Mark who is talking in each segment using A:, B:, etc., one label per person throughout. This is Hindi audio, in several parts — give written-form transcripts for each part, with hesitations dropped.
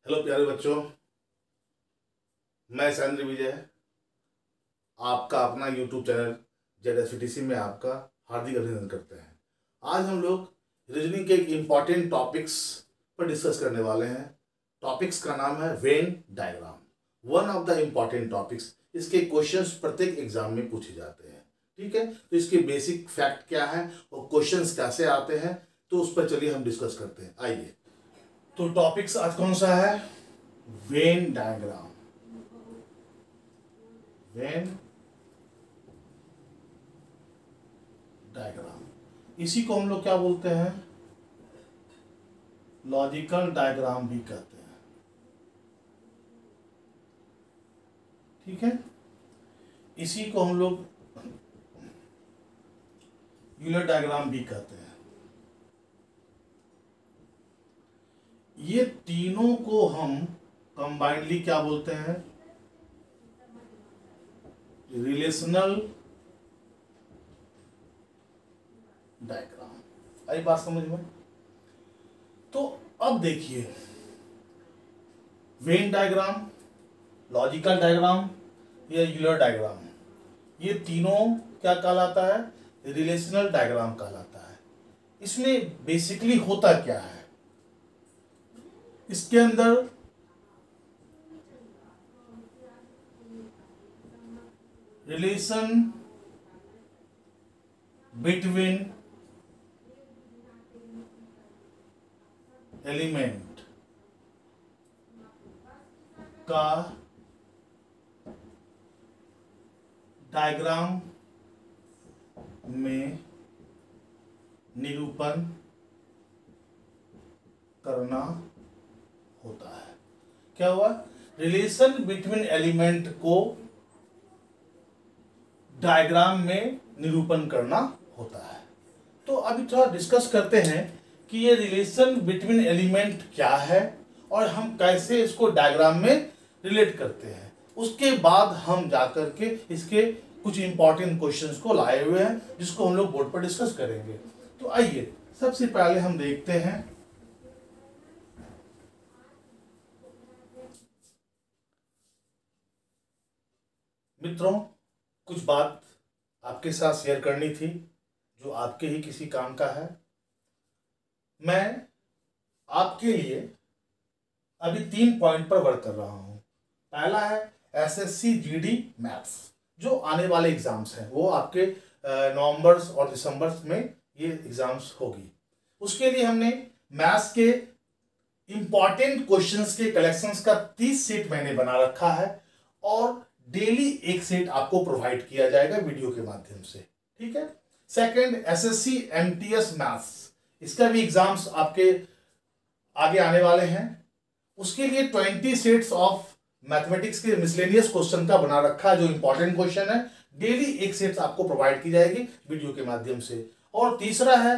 A: हेलो प्यारे बच्चों, मैं सैंद्र विजय, आपका अपना यूट्यूब चैनल JSVTC में आपका हार्दिक अभिनंदन करते हैं। आज हम लोग रीजनिंग के एक इम्पॉर्टेंट टॉपिक्स पर डिस्कस करने वाले हैं। टॉपिक्स का नाम है Venn diagram, one of the important topics. इसके क्वेश्चंस प्रत्येक एग्जाम में पूछे जाते हैं। ठीक है, तो इसके बेसिक फैक्ट क्या है और क्वेश्चंस कैसे आते हैं, तो उस पर चलिए हम डिस्कस करते हैं। आइए, तो टॉपिक्स आज कौन सा है? Venn diagram. वेन डायग्राम, इसी को हम लोग क्या बोलते हैं? लॉजिकल डायग्राम भी कहते हैं। ठीक है, इसी को हम लोग यूलर डायग्राम भी कहते हैं। ये तीनों को हम कंबाइंडली क्या बोलते हैं? Relational diagram. आई बात समझ में? तो अब देखिए, वेन डायग्राम, लॉजिकल डायग्राम या यूलर डायग्राम, ये तीनों क्या कहलाता है? रिलेशनल डायग्राम कहलाता है। इसमें बेसिकली होता क्या है? इसके अंदर रिलेशन बिटवीन एलिमेंट का डायग्राम में निरूपण करना होता है। क्या हुआ? रिलेशन बिटवीन एलिमेंट को डायग्राम में निरूपण करना होता है। तो अभी थोड़ा डिस्कस करते हैं कि ये रिलेशन बिटवीन एलिमेंट क्या है और हम कैसे इसको डायग्राम में रिलेट करते हैं। उसके बाद हम जाकर के इसके कुछ इंपॉर्टेंट क्वेश्चंस को लाए हुए हैं, जिसको हम लोग बोर्ड पर डिस्कस करेंगे। तो आइए, सबसे पहले हम देखते हैं मित्रों, कुछ बात आपके साथ शेयर करनी थी जो आपके ही किसी काम का है। मैं आपके लिए अभी 3 पॉइंट पर वर्क कर रहा हूं। पहला है SSC GD मैथ्स, जो आने वाले एग्जाम्स हैं, वो आपके नवंबर और दिसंबर में ये एग्जाम्स होगी। उसके लिए हमने मैथ्स के इंपॉर्टेंट क्वेश्चंस के कलेक्शंस का 30 सेट मैंने बना रखा है और डेली एक सेट आपको प्रोवाइड किया जाएगा वीडियो के माध्यम से। ठीक है। सेकंड, SSC MTS मैथ्स, इसका भी एग्जाम्स आपके आगे आने वाले हैं। उसके लिए 20 सेट्स ऑफ मैथमेटिक्स के मिसलेनियस क्वेश्चन का बना रखा है, जो इंपॉर्टेंट क्वेश्चन है। डेली एक सेट आपको प्रोवाइड की जाएगी वीडियो के माध्यम से। और तीसरा है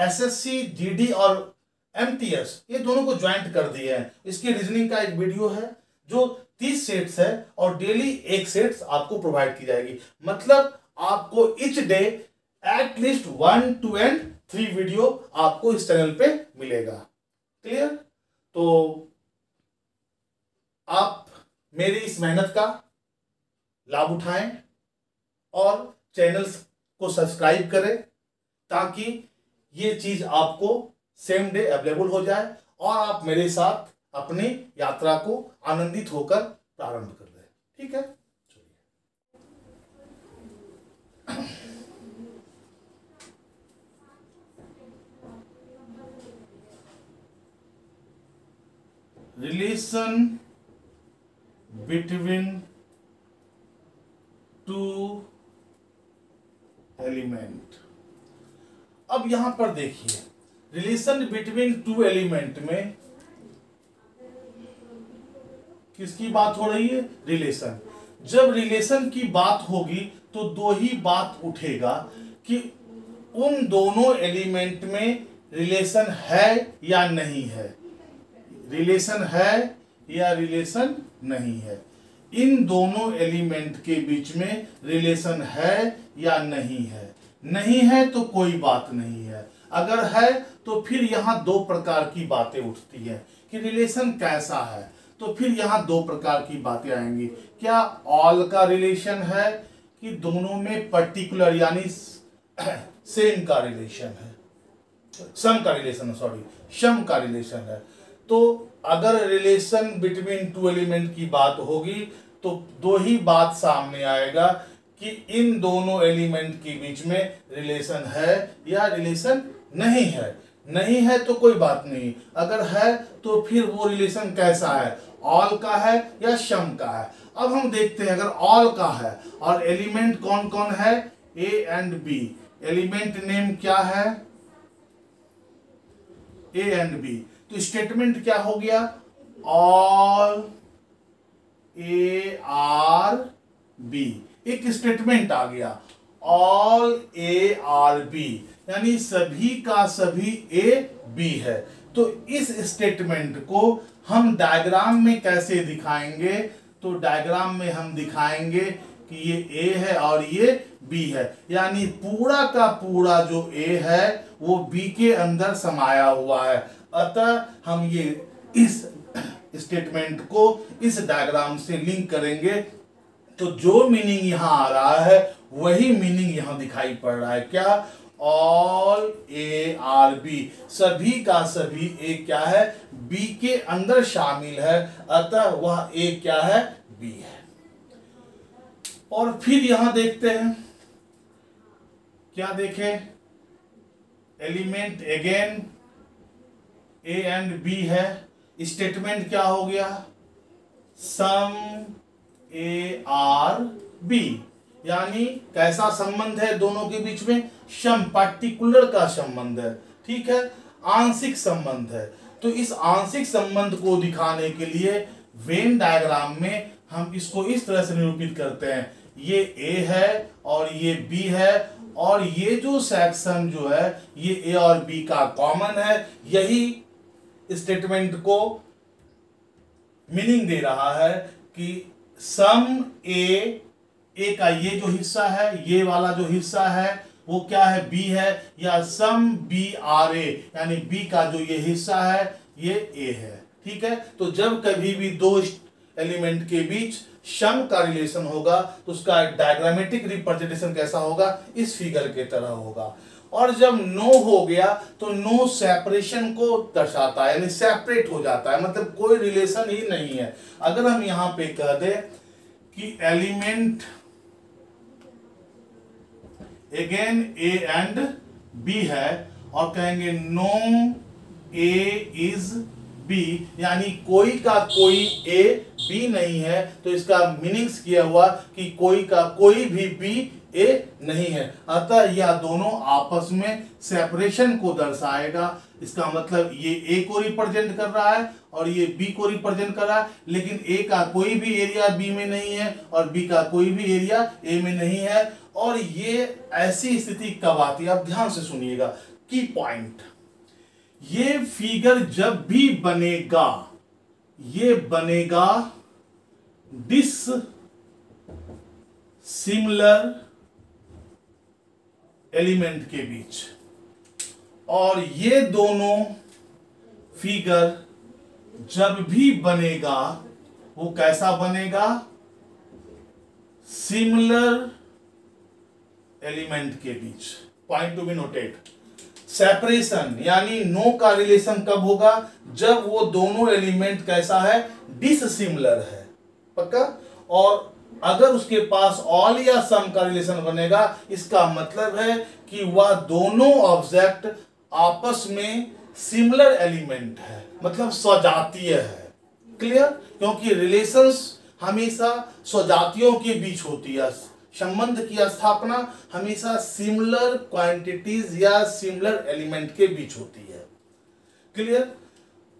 A: SSC GD और MTS, ये दोनों को ज्वाइंट कर दिए हैं। इसकी रीजनिंग का एक वीडियो है जो 30 सेट्स है और डेली एक सेट्स आपको प्रोवाइड की जाएगी। मतलब आपको etch day at least 1, 2 and 3 video आपको इस चैनल पे मिलेगा। क्लियर? तो आप मेरी इस मेहनत का लाभ उठाएं और चैनल को सब्सक्राइब करें, ताकि ये चीज आपको सेम डे अवेलेबल हो जाए और आप मेरे साथ अपनी यात्रा को आनंदित होकर प्रारंभ कर दें। ठीक है, चलिए। Relation between two element. अब यहां पर देखिए, रिलेशन बिटवीन टू एलिमेंट में किसकी बात हो रही है? रिलेशन। जब रिलेशन की बात होगी तो दो ही बात उठेगा कि उन दोनों एलिमेंट में रिलेशन है या नहीं है। रिलेशन है या रिलेशन नहीं है। इन दोनों एलिमेंट के बीच में रिलेशन है या नहीं है। नहीं है तो कोई बात नहीं है, अगर है तो फिर यहां दो प्रकार की बातें उठती हैं कि रिलेशन कैसा है। तो फिर यहाँ दो प्रकार की बातें आएंगी। क्या ऑल का रिलेशन है कि दोनों में पर्टिकुलर यानी सेम का रिलेशन है, सम का रिलेशन, सॉरी सम का रिलेशन है। तो अगर रिलेशन बिटवीन टू एलिमेंट की बात होगी तो दो ही बात सामने आएगा कि इन दोनों एलिमेंट के बीच में रिलेशन है या रिलेशन नहीं है। नहीं है तो कोई बात नहीं, अगर है तो फिर वो रिलेशन कैसा है, ऑल का है या सम का है। अब हम देखते हैं, अगर ऑल का है और एलिमेंट कौन कौन है, A and B, element name क्या है, ए एंड बी, तो स्टेटमेंट क्या हो गया, ऑल ए आर बी, एक स्टेटमेंट आ गया, ऑल ए आर बी, यानी सभी का सभी ए बी है। तो इस स्टेटमेंट को हम डायग्राम में कैसे दिखाएंगे, तो डायग्राम में हम दिखाएंगे कि ये ए है और ये बी है, यानी पूरा का पूरा जो ए है वो बी के अंदर समाया हुआ है। अतः हम ये इस स्टेटमेंट को इस डायग्राम से लिंक करेंगे तो जो मीनिंग यहां आ रहा है वही मीनिंग यहां दिखाई पड़ रहा है। क्या, ऑल ए आर बी, सभी का सभी ए क्या है, बी के अंदर शामिल है, अतः वह ए क्या है, बी है। और फिर यहां देखते हैं, क्या देखें, element again A and B है, स्टेटमेंट क्या हो गया, सम ए आर बी, यानी कैसा संबंध है दोनों के बीच में, सम, पार्टिकुलर का संबंध है, ठीक है, आंशिक संबंध है। तो इस आंशिक संबंध को दिखाने के लिए वेन डायग्राम में हम इसको इस तरह से निरूपित करते हैं, ये ए है और ये बी है, और ये जो सेक्शन जो है ये ए और बी का कॉमन है, यही स्टेटमेंट को मीनिंग दे रहा है कि सम ए का ये जो हिस्सा है, ये वाला जो हिस्सा है वो क्या है, बी है, या सम बी आर ए, यानी बी का जो ये हिस्सा है ये ए है, ठीक है। तो जब कभी भी दो एलिमेंट के बीच सम का रिलेशन होगा तो उसका डायग्रामेटिक रिप्रेजेंटेशन कैसा होगा, इस फिगर के तरह होगा। और जब नो हो गया तो नो सेपरेशन को दर्शाता है, यानी सेपरेट हो जाता है, मतलब कोई रिलेशन ही नहीं है। अगर हम यहां पे कह दें कि element again A and B है और कहेंगे नो ए इज बी, यानी कोई का कोई ए बी नहीं है, तो इसका मीनिंग्स किया हुआ कि कोई का कोई भी बी ए नहीं है, अतः यह दोनों आपस में सेपरेशन को दर्शाएगा। इसका मतलब ये ए को रिप्रेजेंट कर रहा है और ये बी को रिप्रेजेंट कर रहा है, लेकिन ए का कोई भी एरिया बी में नहीं है और बी का कोई भी एरिया ए में नहीं है। और ये ऐसी स्थिति कब आती है, आप ध्यान से सुनिएगा, की पॉइंट, ये फिगर जब भी बनेगा ये बनेगा डिस सिमिलर एलिमेंट के बीच, और ये दोनों फिगर जब भी बनेगा वो कैसा बनेगा, सिमिलर एलिमेंट के बीच। Point to be noted, separation यानी नो का रिलेशन कब होगा, जब वो दोनों एलिमेंट कैसा है, डिससिमिलर है, पक्का। और अगर उसके पास ऑल या सम का रिलेशन बनेगा, इसका मतलब है कि वह दोनों ऑब्जेक्ट आपस में सिमिलर एलिमेंट है, मतलब स्वजातीय है। क्लियर, क्योंकि रिलेशंस हमेशा स्वजातियों के बीच होती है, संबंध की स्थापना हमेशा सिमिलर क्वांटिटीज या सिमिलर एलिमेंट के बीच होती है। क्लियर।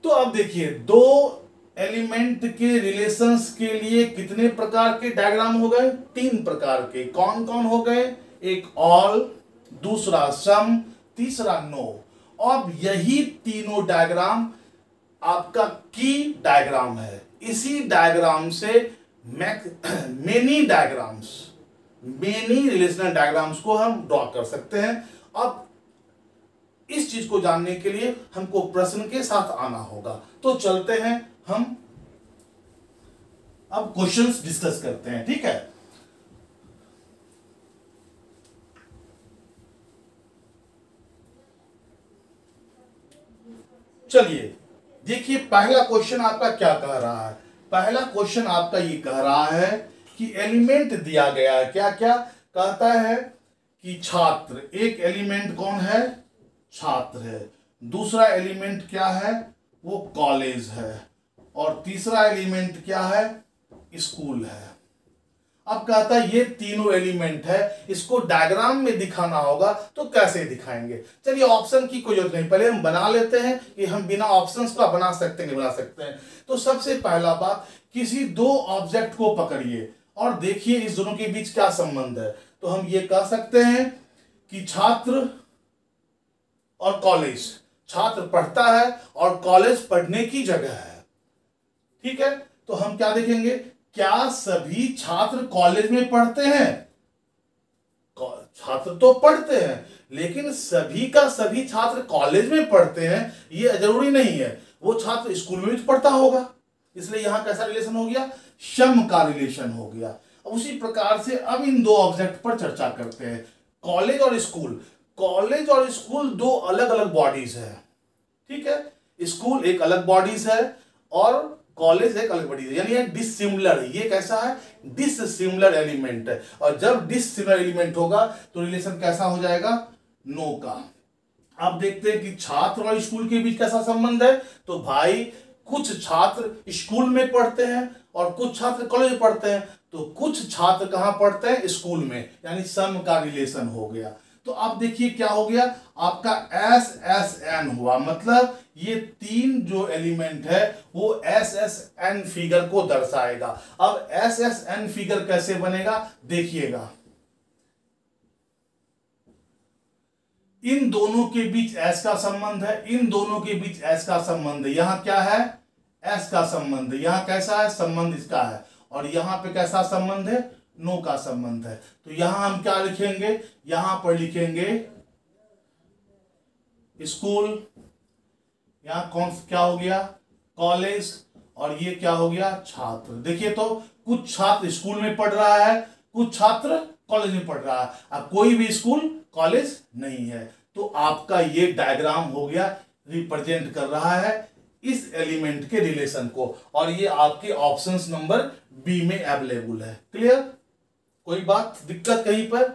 A: तो अब देखिए, दो एलिमेंट के रिलेशंस के लिए कितने प्रकार के डायग्राम हो गए, 3 प्रकार के। कौन कौन हो गए, एक ऑल, दूसरा सम, तीसरा नो। अब यही तीनों डायग्राम आपका की डायग्राम है। इसी डायग्राम से many diagrams, many relational diagrams को हम ड्रॉ कर सकते हैं। अब इस चीज को जानने के लिए हमको प्रश्न के साथ आना होगा, तो चलते हैं हम अब क्वेश्चंस डिस्कस करते हैं, ठीक है। चलिए देखिए, पहला क्वेश्चन आपका क्या कह रहा है। पहला क्वेश्चन आपका ये कह रहा है कि एलिमेंट दिया गया है, क्या क्या कहता है कि छात्र, एक एलिमेंट कौन है, छात्र है, दूसरा एलिमेंट क्या है, वो कॉलेज है, और तीसरा एलिमेंट क्या है, स्कूल है। अब कहता है ये तीनों एलिमेंट है, इसको डायग्राम में दिखाना होगा, तो कैसे दिखाएंगे। चलिए ऑप्शन की कोई जरूरत नहीं, पहले हम बना लेते हैं कि हम बिना ऑप्शंस का बना सकते नहीं बना सकते हैं। तो सबसे पहला बात, किसी दो ऑब्जेक्ट को पकड़िए और देखिए इस दोनों के बीच क्या संबंध है। तो हम ये कह सकते हैं कि छात्र और कॉलेज, छात्र पढ़ता है और कॉलेज पढ़ने की जगह है, ठीक है। तो हम क्या देखेंगे, क्या सभी छात्र कॉलेज में पढ़ते हैं। छात्र तो पढ़ते हैं, लेकिन सभी का सभी छात्र कॉलेज में पढ़ते हैं ये जरूरी नहीं है। वो छात्र स्कूल में भी पढ़ता होगा, इसलिए यहां कैसा रिलेशन हो गया, सम का रिलेशन हो गया। उसी प्रकार से अब इन दो ऑब्जेक्ट पर चर्चा करते हैं, कॉलेज और स्कूल। कॉलेज और स्कूल दो अलग अलग बॉडीज है, ठीक है। स्कूल एक अलग बॉडीज है और कॉलेज एक अलग बॉडीज है, यानी ये डिसिमिलर है। ये कैसा है, डिसिमिलर एलिमेंट है। और जब डिसिमिलर एलिमेंट होगा तो रिलेशन कैसा हो जाएगा, नो का। अब देखते हैं कि छात्र और स्कूल के बीच कैसा संबंध है। तो भाई कुछ छात्र स्कूल में पढ़ते हैं और कुछ छात्र कॉलेज में पढ़ते हैं, तो कुछ छात्र कहां पढ़ते हैं, स्कूल में, यानी सम का रिलेशन हो गया। तो आप देखिए क्या हो गया, आपका एस एस एन हुआ, मतलब ये तीन जो एलिमेंट है वो एस एस एन फिगर को दर्शाएगा। अब एस एस एन फिगर कैसे बनेगा देखिएगा, इन दोनों के बीच एस का संबंध है, इन दोनों के बीच एस का संबंध है। यहां क्या है, एस का संबंध है, यहां कैसा है संबंध इसका है, और यहां पे कैसा संबंध है, नो का संबंध है। तो यहां हम क्या लिखेंगे, यहां पर लिखेंगे स्कूल, यहां कौन क्या हो गया, कॉलेज, और ये क्या हो गया, छात्र। देखिए तो कुछ छात्र स्कूल में पढ़ रहा है, कुछ छात्र कॉलेज में पढ़ रहा है। अब कोई भी स्कूल कॉलेज नहीं है, तो आपका ये डायग्राम हो गया, रिप्रेजेंट कर रहा है इस एलिमेंट के रिलेशन को, और ये आपके ऑप्शंस नंबर बी में अवेलेबल है। क्लियर, कोई बात दिक्कत कहीं पर।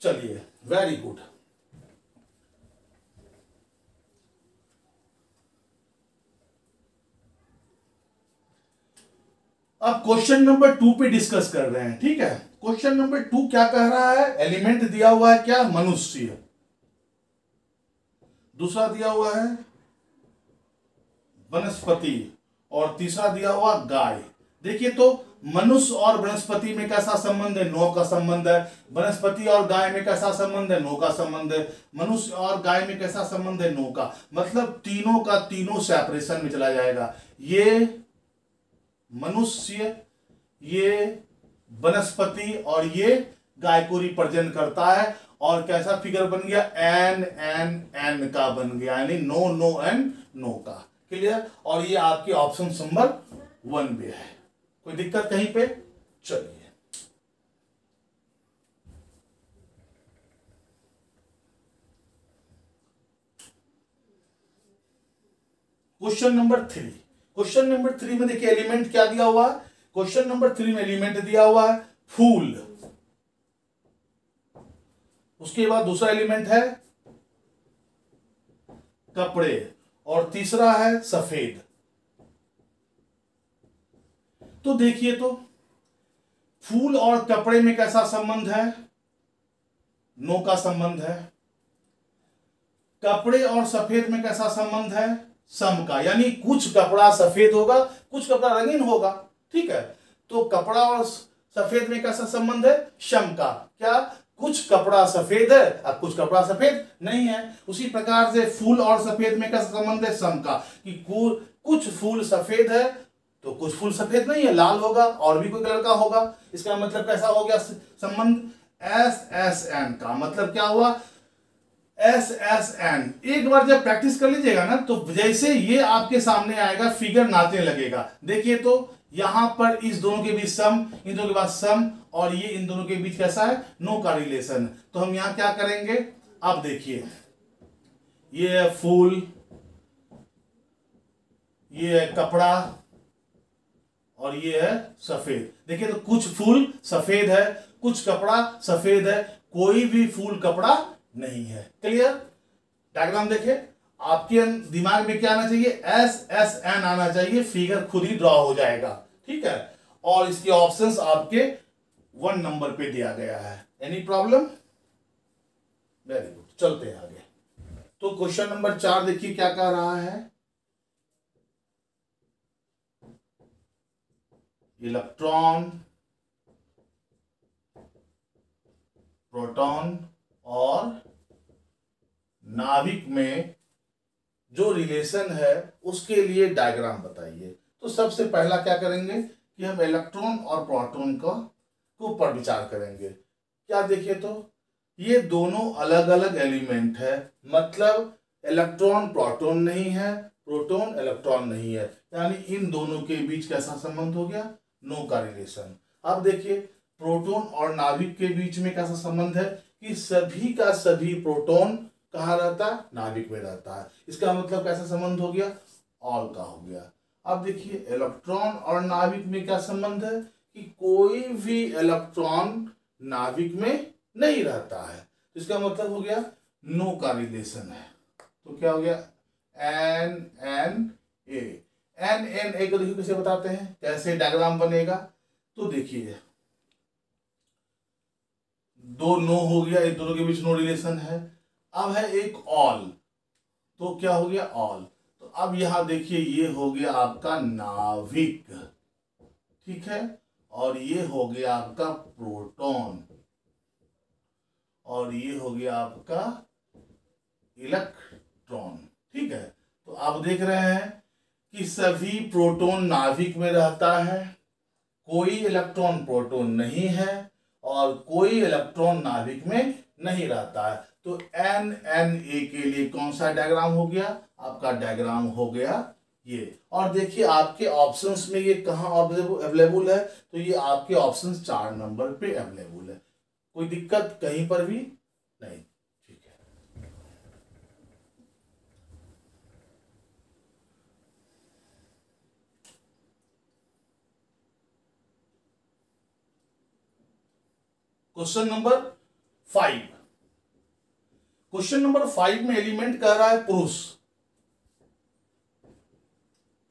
A: चलिए वेरी गुड। अब क्वेश्चन नंबर 2 पे डिस्कस कर रहे हैं, ठीक है। क्वेश्चन नंबर 2 क्या कह रहा है, एलिमेंट दिया हुआ है क्या, मनुष्य, दूसरा दिया हुआ है वनस्पति, और तीसरा दिया हुआ गाय। देखिए तो मनुष्य और वनस्पति में कैसा संबंध है, नो का संबंध है। वनस्पति और गाय में कैसा संबंध है, नो का संबंध है। मनुष्य और गाय में कैसा संबंध है, नो का। मतलब तीनों का तीनों सेपरेशन में चला जाएगा। ये मनुष्य, ये वनस्पति और ये गाय को रिप्रेजेंट करता है, और कैसा फिगर बन गया, एन एन एन का बन गया, यानी नो नो एन नो का। क्लियर, और ये आपके ऑप्शन नंबर 1 में है। कोई दिक्कत कहीं पे। चलिए क्वेश्चन नंबर 3। क्वेश्चन नंबर 3 में देखिए एलिमेंट क्या दिया हुआ है। क्वेश्चन नंबर 3 में एलिमेंट दिया हुआ है फूल, उसके बाद दूसरा एलिमेंट है कपड़े, और तीसरा है सफेद। तो देखिए तो फूल और कपड़े में कैसा संबंध है, नो का संबंध है। कपड़े और सफेद में कैसा संबंध है, सम का, यानी कुछ कपड़ा सफेद होगा, कुछ कपड़ा रंगीन होगा, ठीक है। तो कपड़ा और सफेद में कैसा संबंध है, सम का। क्या कुछ कपड़ा सफेद है और कुछ कपड़ा सफेद नहीं है। उसी प्रकार से फूल और सफेद में कैसा संबंध है, सम का, कि कुछ फूल सफेद है तो कुछ फूल सफेद नहीं है, लाल होगा और भी कोई कलर का होगा। इसका मतलब कैसा हो गया संबंध, एस एस एन का। मतलब क्या हुआ, एस एस एन। एक बार जब प्रैक्टिस कर लीजिएगा ना, तो जैसे ये आपके सामने आएगा फिगर नाचने लगेगा। देखिए तो यहां पर इस दोनों के बीच सम, इन दोनों के बाद सम, और ये इन दोनों के बीच कैसा है, नो का रिलेशन। तो हम यहां क्या करेंगे, अब देखिए ये है फूल, ये है कपड़ा, और ये है सफेद। देखिए तो कुछ फूल सफेद है, कुछ कपड़ा सफेद है, कोई भी फूल कपड़ा नहीं है। क्लियर? डायग्राम देखे, आपके दिमाग में क्या आना चाहिए, एस एस एन आना चाहिए, फिगर खुद ही ड्रॉ हो जाएगा। ठीक है, और इसके ऑप्शंस आपके 1 नंबर पे दिया गया है। Any problem? वेरी गुड, चलते हैं आगे। तो क्वेश्चन नंबर 4 देखिए क्या कह रहा है, इलेक्ट्रॉन, प्रोटॉन और नाभिक में जो रिलेशन है उसके लिए डायग्राम बताइए। तो सबसे पहला क्या करेंगे कि हम इलेक्ट्रॉन और प्रोटॉन का के ऊपर विचार करेंगे। क्या देखिए तो ये दोनों अलग अलग एलिमेंट है, मतलब इलेक्ट्रॉन प्रोटॉन नहीं है, प्रोटॉन इलेक्ट्रॉन नहीं है, यानी इन दोनों के बीच कैसा संबंध हो गया, नो का रिलेशन। अब देखिए प्रोटॉन और नाभिक के बीच में कैसा संबंध है कि सभी का सभी प्रोटॉन कहाँ रहता है, नाभिक में रहता है। इसका मतलब कैसा संबंध हो गया, ऑल का हो गया। अब देखिए इलेक्ट्रॉन और नाभिक में क्या संबंध है कि कोई भी इलेक्ट्रॉन नाभिक में नहीं रहता है, इसका मतलब हो गया नो का रिलेशन है। तो क्या हो गया, N N A. N N A को देखिए कैसे बताते हैं, कैसे डायग्राम बनेगा। तो देखिए दो नो हो गया, इन दोनों के बीच नो रिलेशन है। अब है एक ऑल, तो क्या हो गया, ऑल। तो अब यहां देखिए ये हो गया आपका नाभिक, ठीक है, और ये हो गया आपका प्रोटॉन, और ये हो गया आपका इलेक्ट्रॉन। ठीक है, तो आप देख रहे हैं कि सभी प्रोटॉन नाभिक में रहता है, कोई इलेक्ट्रॉन प्रोटॉन नहीं है, और कोई इलेक्ट्रॉन नाभिक में नहीं रहता है। तो एन एन ए के लिए कौन सा डायग्राम हो गया, आपका डायग्राम हो गया ये। और देखिए आपके ऑप्शंस में ये कहाँ अवेलेबल है, तो ये आपके ऑप्शंस 4 नंबर पे अवेलेबल है। कोई दिक्कत कहीं पर भी नहीं, ठीक है। क्वेश्चन नंबर 5, क्वेश्चन नंबर 5 में एलिमेंट कह रहा है पुरुष,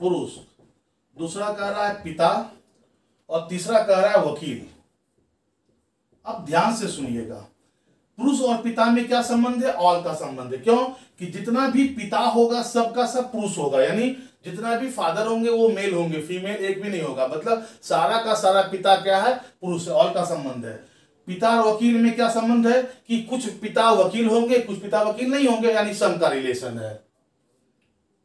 A: पुरुष, दूसरा कह रहा है पिता, और तीसरा कह रहा है वकील। अब ध्यान से सुनिएगा, पुरुष और पिता में क्या संबंध है, ऑल का संबंध है। क्यों कि जितना भी पिता होगा सबका सब पुरुष होगा, यानी जितना भी फादर होंगे वो मेल होंगे, फीमेल एक भी नहीं होगा, मतलब सारा का सारा पिता क्या है, पुरुष है, ऑल का संबंध है। पिता और वकील में क्या संबंध है कि कुछ पिता वकील होंगे, कुछ पिता वकील नहीं होंगे, यानी सम का रिलेशन है।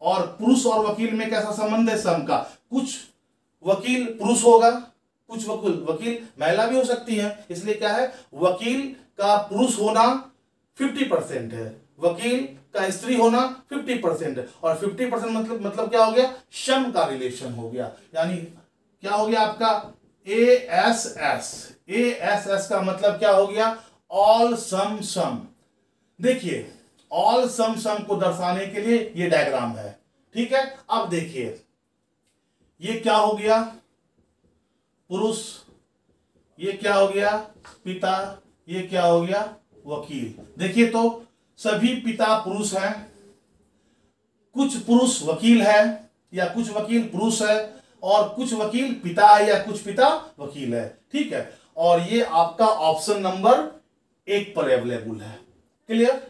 A: और पुरुष और वकील में कैसा संबंध है, सम का। कुछ वकील पुरुष होगा, कुछ वकील महिला भी हो सकती है, इसलिए क्या है, वकील का पुरुष होना 50% है, वकील का स्त्री होना 50% है, और 50% मतलब क्या हो गया, सम का रिलेशन हो गया। यानी क्या हो गया आपका ASS, ASS का मतलब क्या हो गया, ऑल सम सम। देखिए ऑल सम सम को दर्शाने के लिए ये डायग्राम है, ठीक है। अब देखिए ये क्या हो गया, पुरुष, ये क्या हो गया, पिता, ये क्या हो गया, वकील। देखिए तो सभी पिता पुरुष हैं, कुछ पुरुष वकील है, या कुछ वकील पुरुष है, और कुछ वकील पिता है, या कुछ पिता वकील है, ठीक है। और ये आपका ऑप्शन नंबर 1 पर अवेलेबल है। क्लियर?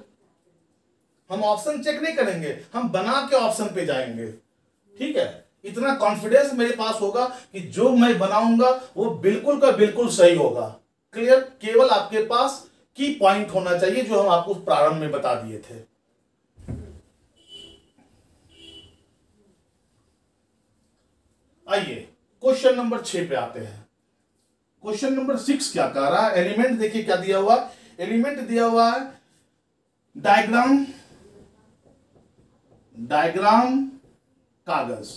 A: हम ऑप्शन चेक नहीं करेंगे, हम बना के ऑप्शन पे जाएंगे, ठीक है। इतना कॉन्फिडेंस मेरे पास होगा कि जो मैं बनाऊंगा वो बिल्कुल का बिल्कुल सही होगा। क्लियर? केवल आपके पास की पॉइंट होना चाहिए जो हम आपको प्रारंभ में बता दिए थे। आइए क्वेश्चन नंबर 6 पे आते हैं। क्वेश्चन नंबर 6 क्या कह रहा है, एलिमेंट देखिए क्या दिया हुआ, एलिमेंट दिया हुआ है डायग्राम, डायग्राम कागज,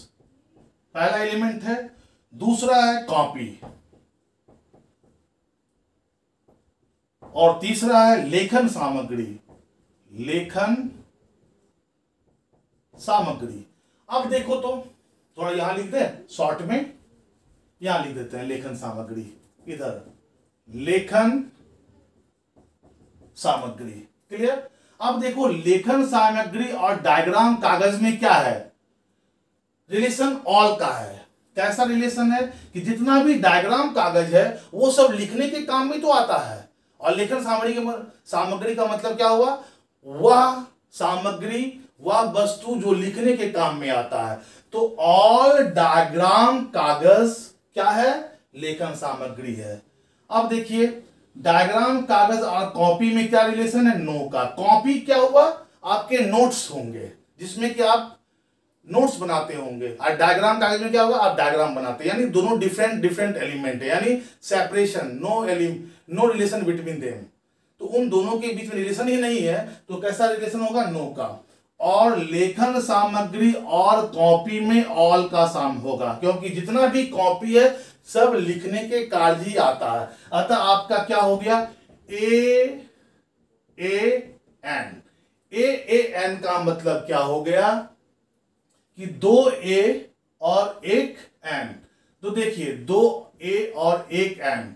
A: पहला एलिमेंट है। दूसरा है कॉपी, और तीसरा है लेखन सामग्री। लेखन सामग्री। अब देखो तो थोड़ा यहां लिख दे शॉर्ट में, यहां लिख देते हैं लेखन सामग्री, इधर लेखन सामग्री। क्लियर। अब देखो लेखन सामग्री और डायग्राम कागज में क्या है, रिलेशन ऑल का है। कैसा रिलेशन है कि जितना भी डायग्राम कागज है वो सब लिखने के काम में तो आता है, और लेखन सामग्री का मतलब क्या हुआ, वह सामग्री, वह वस्तु जो लिखने के काम में आता है। तो ऑल डायग्राम कागज क्या है, लेखन सामग्री है। अब देखिए डायग्राम कागज और कॉपी में क्या रिलेशन है, नो का। कॉपी क्या हुआ, आपके नोट्स होंगे जिसमें कि आप नोट्स बनाते होंगे, और डायग्राम कागज में क्या होगा, आप डायग्राम बनाते हैं, यानी दोनों डिफरेंट डिफरेंट एलिमेंट है, यानी separation, no relation between them. तो उन दोनों के बीच में रिलेशन ही नहीं है, तो कैसा रिलेशन होगा, नो का। और लेखन सामग्री और कॉपी में ऑल का साम होगा, क्योंकि जितना भी कॉपी है सब लिखने के कार्य ही आता है। अतः आपका क्या हो गया, ए एन का मतलब क्या हो गया कि 2 ए और 1 एन। तो देखिए 2 ए और 1 एन,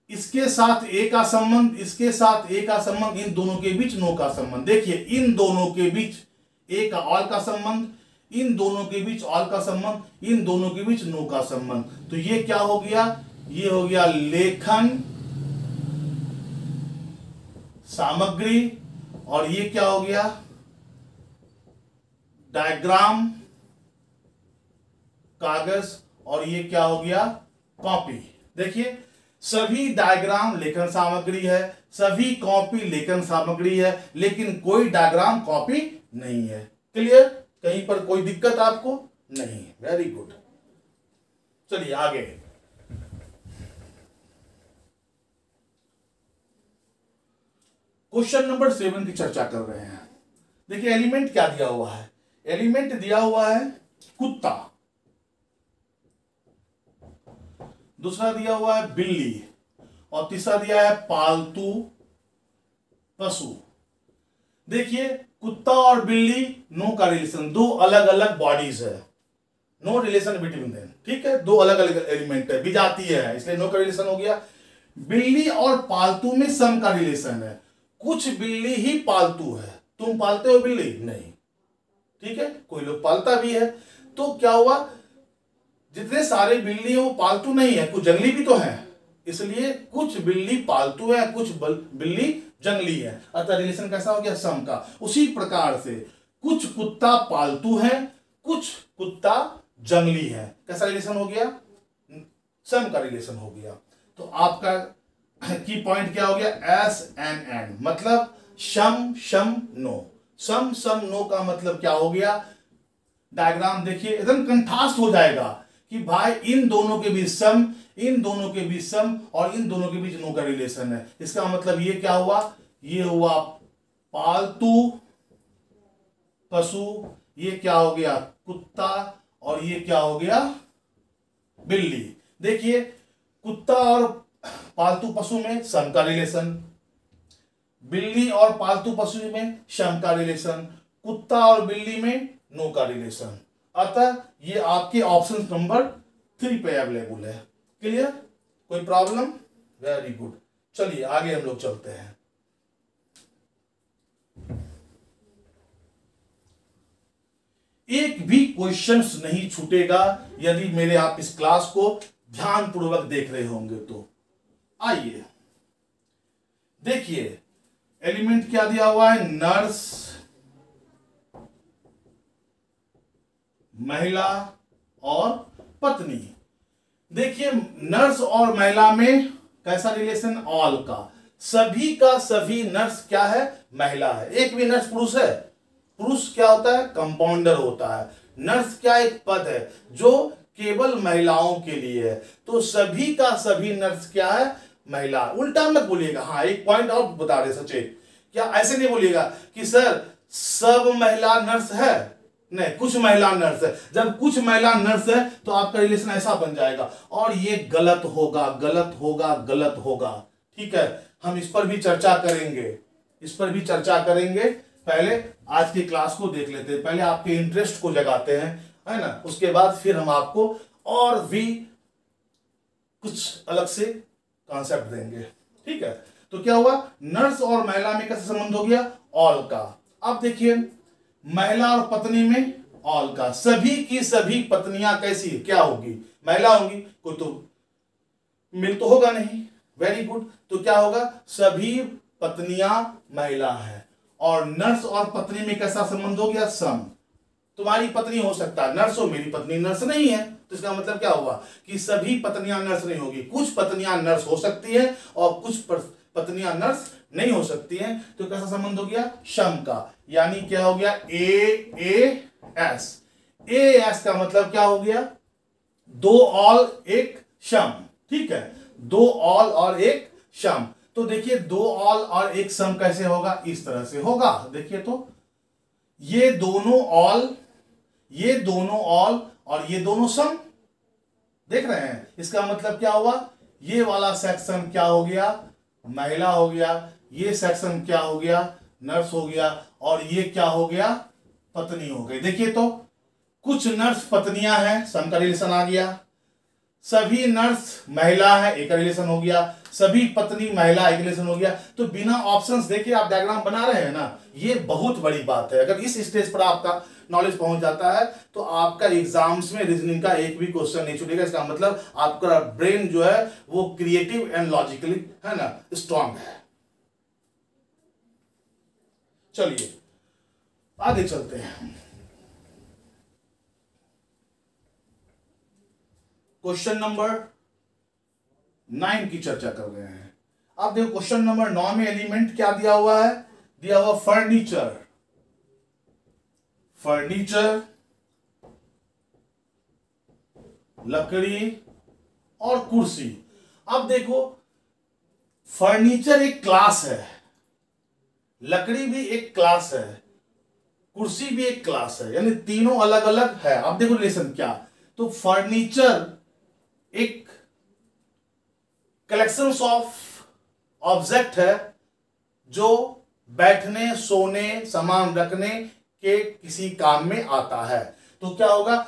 A: इसके साथ ए का संबंध, इसके साथ ए का संबंध, इन दोनों के बीच नो का संबंध। देखिए इन दोनों के बीच ए का ऑल का संबंध, इन दोनों के बीच ऑल का संबंध, इन दोनों के बीच नो का संबंध। तो ये क्या हो गया, ये हो गया लेखन सामग्री, और ये क्या हो गया, डायग्राम कागज, और ये क्या हो गया, कॉपी। देखिए सभी डायग्राम लेखन सामग्री है, सभी कॉपी लेखन सामग्री है, लेकिन कोई डायग्राम कॉपी नहीं है। क्लियर, कहीं पर कोई दिक्कत आपको नहीं। Very good. चलिए आगे। क्वेश्चन नंबर 7 की चर्चा कर रहे हैं। देखिए एलिमेंट क्या दिया हुआ है, एलिमेंट दिया हुआ है कुत्ता, दूसरा दिया हुआ है बिल्ली, और तीसरा दिया है पालतू पशु। देखिए कुत्ता और बिल्ली नो का रिलेशन, दो अलग अलग बॉडीज है, नो रिलेशन बिटवीन देम। ठीक है, दो अलग अलग एलिमेंट है, विजातीय है, इसलिए नो का रिलेशन हो गया। बिल्ली और पालतू में सम का रिलेशन है, कुछ बिल्ली ही पालतू है। तुम पालते हो बिल्ली? नहीं। ठीक है, कोई लोग पालता भी है। तो क्या हुआ, जितने सारे बिल्ली है वो पालतू नहीं है, कुछ जंगली भी तो है, इसलिए कुछ बिल्ली पालतू है, कुछ बिल्ली जंगली है। अतः रिलेशन कैसा हो गया, सम का। उसी प्रकार से कुछ कुत्ता पालतू है, कुछ कुत्ता जंगली है, कैसा रिलेशन हो गया, सम का रिलेशन हो गया। तो आपका की पॉइंट क्या हो गया, एस एन एन, मतलब शम शम नो। सम सम नो का मतलब क्या हो गया, डायग्राम देखिए एकदम कंट्रास्ट हो जाएगा कि भाई इन दोनों के बीच सम, इन दोनों के बीच सम, और इन दोनों के बीच नो का रिलेशन है। इसका मतलब ये क्या हुआ, ये हुआ पालतू पशु, ये क्या हो गया कुत्ता, और ये क्या हो गया बिल्ली। देखिए कुत्ता और पालतू पशु में सम का रिलेशन, बिल्ली और पालतू पशु में सम का रिलेशन, कुत्ता और बिल्ली में नो का रिलेशन। अतः ये आपके ऑप्शन नंबर 3 पे अवेलेबल है। क्लियर, कोई प्रॉब्लम? Very good. चलिए आगे हम लोग चलते हैं। एक भी क्वेश्चंस नहीं छूटेगा यदि मेरे आप इस क्लास को ध्यान पूर्वक देख रहे होंगे तो। आइए देखिए एलिमेंट क्या दिया हुआ है, नर्स, महिला और पत्नी। देखिए नर्स और महिला में कैसा रिलेशन, ऑल का। सभी का सभी नर्स क्या है, महिला है। एक भी नर्स पुरुष है? पुरुष क्या होता है, कंपाउंडर होता है। नर्स क्या एक पद है जो केवल महिलाओं के लिए है। तो सभी का सभी नर्स क्या है, महिला। उल्टा मत बोलिएगा। हाँ एक पॉइंट और बता रहे सचेत, क्या ऐसे नहीं बोलिएगा कि सर सब महिला नर्स है, नहीं, कुछ महिला नर्स है। जब कुछ महिला नर्स है तो आपका रिलेशन ऐसा बन जाएगा, और ये गलत होगा, गलत होगा, गलत होगा। ठीक है, हम इस पर भी चर्चा करेंगे, इस पर भी चर्चा करेंगे। पहले आज की क्लास को देख लेते हैं, पहले आपके इंटरेस्ट को जगाते हैं, है ना। उसके बाद फिर हम आपको और भी कुछ अलग से कॉन्सेप्ट देंगे। ठीक है, तो क्या हुआ, नर्स और महिला में कैसा संबंध हो गया, ऑल का। अब देखिए, महिला और पत्नी में ऑल का, सभी की सभी पत्नियां कैसी क्या होगी, महिला होंगी, कोई तो मिल तो होगा नहीं। वेरी गुड, तो क्या होगा, सभी पत्नियां महिला है। और नर्स और पत्नी में कैसा संबंध हो गया, सम। तुम्हारी पत्नी हो सकता है नर्स हो, मेरी पत्नी नर्स नहीं है, तो इसका मतलब क्या हुआ कि सभी पत्नियां नर्स नहीं होगी, कुछ पत्नियां नर्स हो सकती है और कुछ पत्नियां नर्स नहीं हो सकती हैं। तो कैसा संबंध हो गया, शम का। यानी क्या हो गया, ए एस। ए एस का मतलब क्या हो गया, दो ऑल एक शम। ठीक है, दो ऑल और एक शम। तो देखिए, दो ऑल और एक सम कैसे होगा, इस तरह से होगा। देखिए, तो ये दोनों ऑल, ये दोनों ऑल और ये दोनों सम, देख रहे हैं। इसका मतलब क्या हुआ, ये वाला सेक्शन क्या हो गया, महिला हो गया, ये सेक्शन क्या हो गया, नर्स हो गया, और ये क्या हो गया, पत्नी हो गई। देखिए, तो कुछ नर्स पत्नियां हैं, सम का रिलेशन आ गया। सभी नर्स महिला है, एक रिलेशन हो गया। सभी पत्नी महिला, एक रिलेशन हो गया। तो बिना ऑप्शंस देखे आप डायग्राम बना रहे हैं ना, ये बहुत बड़ी बात है। अगर इस स्टेज पर आपका नॉलेज पहुंच जाता है तो आपका एग्जाम्स में रीजनिंग का एक भी क्वेश्चन नहीं छूटेगा। इसका मतलब आपका ब्रेन जो है वो क्रिएटिव एंड लॉजिकली, है ना, स्ट्रांग है। चलिए आगे चलते हैं। क्वेश्चन नंबर 9 की चर्चा कर रहे हैं। अब देखो, क्वेश्चन नंबर 9 में एलिमेंट क्या दिया हुआ है, दिया हुआ फर्नीचर, फर्नीचर, लकड़ी और कुर्सी। अब देखो, फर्नीचर एक क्लास है, लकड़ी भी एक क्लास है, कुर्सी भी एक क्लास है, यानी तीनों अलग अलग है। अब देखो रिलेशन क्या, तो फर्नीचर एक कलेक्शन ऑफ ऑब्जेक्ट है जो बैठने, सोने, सामान रखने के किसी काम में आता है। तो क्या होगा,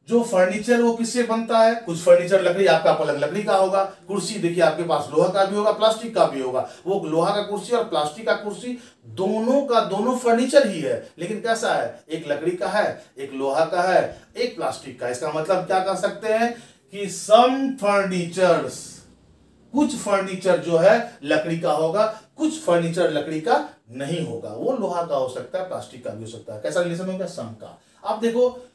A: जो फर्नीचर वो किससे बनता है, कुछ फर्नीचर लकड़ी, आपका पलंग लकड़ी का होगा। कुर्सी देखिए आपके पास लोहा का भी होगा, प्लास्टिक का भी होगा। वो लोहा का कुर्सी और प्लास्टिक का कुर्सी दोनों का दोनों फर्नीचर ही है, लेकिन कैसा है, एक लकड़ी का है, एक लोहा का है, एक प्लास्टिक का। इसका मतलब क्या कर सकते हैं कि सम फर्नीचर्स, कुछ फर्नीचर जो है लकड़ी का होगा, कुछ फर्नीचर लकड़ी का नहीं होगा। वो लोहा का हो सकता है, प्लास्टिक का भी हो सकता है। कैसा रिलेशन हो गया, सम का। अब देखो,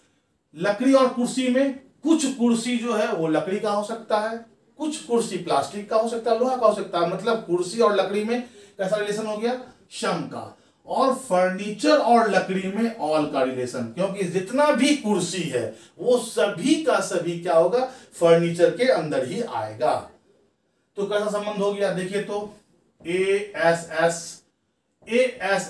A: लकड़ी और कुर्सी में कुछ कुर्सी जो है वो लकड़ी का हो सकता है, कुछ कुर्सी प्लास्टिक का हो सकता है, लोहा का हो सकता है। मतलब कुर्सी और लकड़ी में कैसा रिलेशन हो गया, सम का। और फर्नीचर और लकड़ी में ऑल का रिलेशन, क्योंकि जितना भी कुर्सी है वो सभी का सभी क्या होगा, फर्नीचर के अंदर ही आएगा। तो कैसा संबंध हो गया, देखिए तो ए एस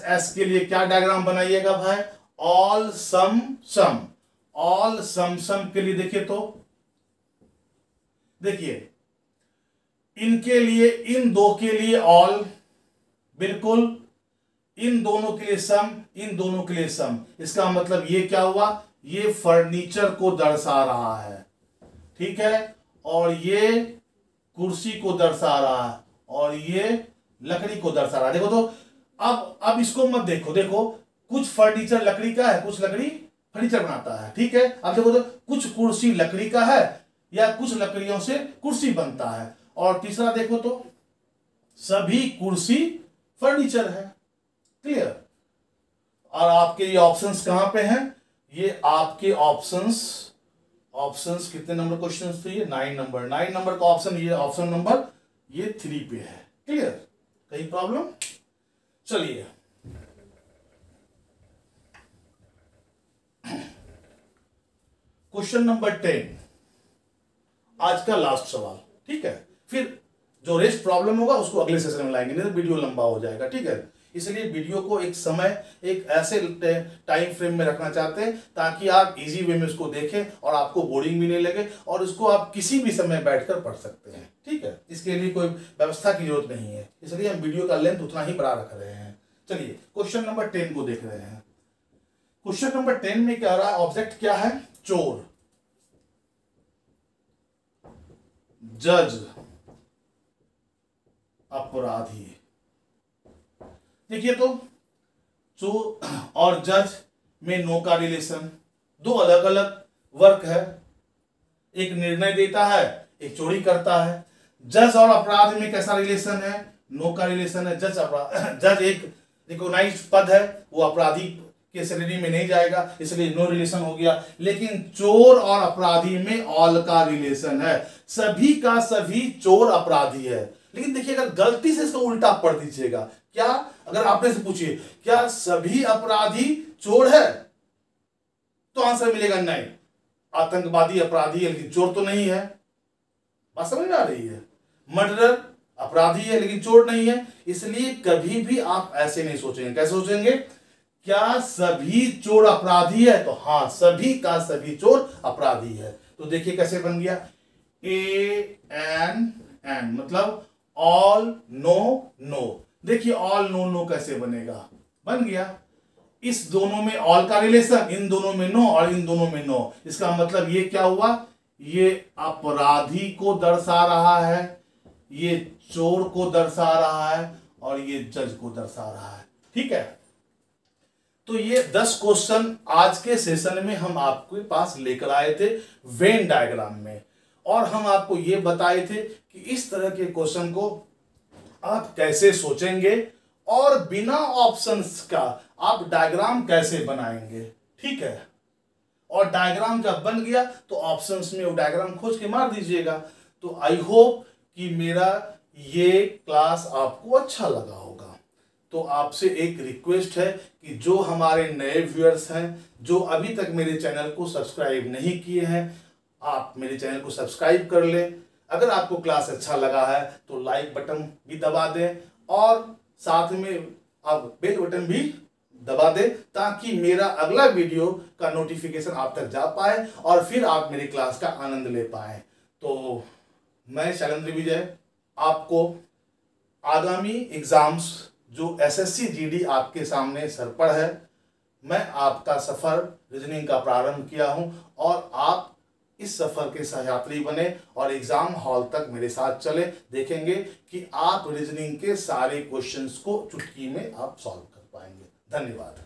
A: एस के लिए क्या डायग्राम बनाइएगा भाई, ऑल सम सम। ऑल सम सम के लिए देखिए तो, देखिए इनके लिए, इन दो के लिए ऑल, बिल्कुल, इन दोनों के लिए सम, इन दोनों के लिए सम। इसका मतलब ये क्या हुआ, ये फर्नीचर को दर्शा रहा है, ठीक है, और ये कुर्सी को दर्शा रहा है, और ये लकड़ी को दर्शा रहा है। देखो तो अब इसको मत देखो, देखो कुछ फर्नीचर लकड़ी का है, कुछ लकड़ी फर्नीचर बनाता है, ठीक है। अब देखो तो कुछ कुर्सी लकड़ी का है या कुछ लकड़ियों से कुर्सी बनता है। और तीसरा देखो तो सभी कुर्सी फर्नीचर है। क्लियर। और आपके ये ऑप्शंस कहां पे हैं, ये आपके ऑप्शंस कितने नंबर क्वेश्चन थे, ये 9 नंबर का ऑप्शन, ये ऑप्शन नंबर ये 3 पे है। क्लियर, कहीं प्रॉब्लम। चलिए क्वेश्चन नंबर 10, आज का लास्ट सवाल, ठीक है। फिर जो रेस्ट प्रॉब्लम होगा उसको अगले सेशन में लाएंगे, नहीं तो वीडियो लंबा हो जाएगा, ठीक है। इसलिए वीडियो को एक समय, एक ऐसे टाइम फ्रेम में रखना चाहते हैं ताकि आप इजी वे में उसको देखें और आपको बोरिंग भी नहीं लगे और उसको आप किसी भी समय बैठकर पढ़ सकते हैं। ठीक है, इसके लिए कोई व्यवस्था की जरूरत नहीं है, इसलिए हम वीडियो का लेंथ उतना ही बड़ा रख रहे हैं। चलिए क्वेश्चन नंबर 10 को देख रहे हैं। क्वेश्चन नंबर 10 में क्या रहा है, ऑब्जेक्ट क्या है, चोर, जज, अपराधी। देखिए तो चोर और जज में नो का रिलेशन, दो अलग अलग वर्क है, एक निर्णय देता है, एक चोरी करता है। जज और अपराध में कैसा रिलेशन है, नो का रिलेशन है। जज एक रिकॉग्नाइज्ड पद है, वो अपराधी के श्रेणी में नहीं जाएगा, इसलिए नो रिलेशन हो गया। लेकिन चोर और अपराधी में ऑल का रिलेशन है, सभी का सभी चोर अपराधी है। लेकिन देखिए अगर गलती से इसका उल्टा पढ़ दीजिएगा, क्या अगर आपने से पूछिए क्या सभी अपराधी चोर है, तो आंसर मिलेगा नहीं, आतंकवादी अपराधी है लेकिन चोर तो नहीं है। बात समझ में आ रही है, मर्डरर अपराधी है लेकिन चोर नहीं है। इसलिए कभी भी आप ऐसे नहीं सोचेंगे, कैसे सोचेंगे, क्या सभी चोर अपराधी है, तो हाँ सभी का सभी चोर अपराधी है। तो देखिए कैसे बन गया, ए एन एन मतलब ऑल नो नो। देखिए ऑल नो नो कैसे बनेगा, बन गया, इस दोनों में ऑल का रिलेशन, इन दोनों में नो और इन दोनों में नो। इसका मतलब ये क्या हुआ, ये अपराधी को दर्शा रहा है, ये चोर को दर्शा रहा है और ये जज को दर्शा रहा है। ठीक है, तो ये 10 क्वेश्चन आज के सेशन में हम आपके पास लेकर आए थे वेन डायग्राम में, और हम आपको ये बताए थे कि इस तरह के क्वेश्चन को आप कैसे सोचेंगे और बिना ऑप्शंस का आप डायग्राम कैसे बनाएंगे। ठीक है, और डायग्राम जब बन गया तो ऑप्शंस में वो डायग्राम खोज के मार दीजिएगा। तो आई होप कि मेरा ये क्लास आपको अच्छा लगा होगा। तो आपसे एक रिक्वेस्ट है कि जो हमारे नए व्यूअर्स हैं, जो अभी तक मेरे चैनल को सब्सक्राइब नहीं किए हैं, आप मेरे चैनल को सब्सक्राइब कर लें। अगर आपको क्लास अच्छा लगा है तो लाइक बटन भी दबा दें और साथ में आप बेल बटन भी दबा दें ताकि मेरा अगला वीडियो का नोटिफिकेशन आप तक जा पाए और फिर आप मेरी क्लास का आनंद ले पाए। तो मैं शैलेंद्र विजय आपको आगामी एग्जाम्स जो एसएससी जीडी आपके सामने सरपड़ है, मैं आपका सफर रीजनिंग का प्रारंभ किया हूं और आप इस सफर के सहयात्री बने और एग्जाम हॉल तक मेरे साथ चले। देखेंगे कि आप रीजनिंग के सारे क्वेश्चंस को चुटकी में आप सॉल्व कर पाएंगे। धन्यवाद।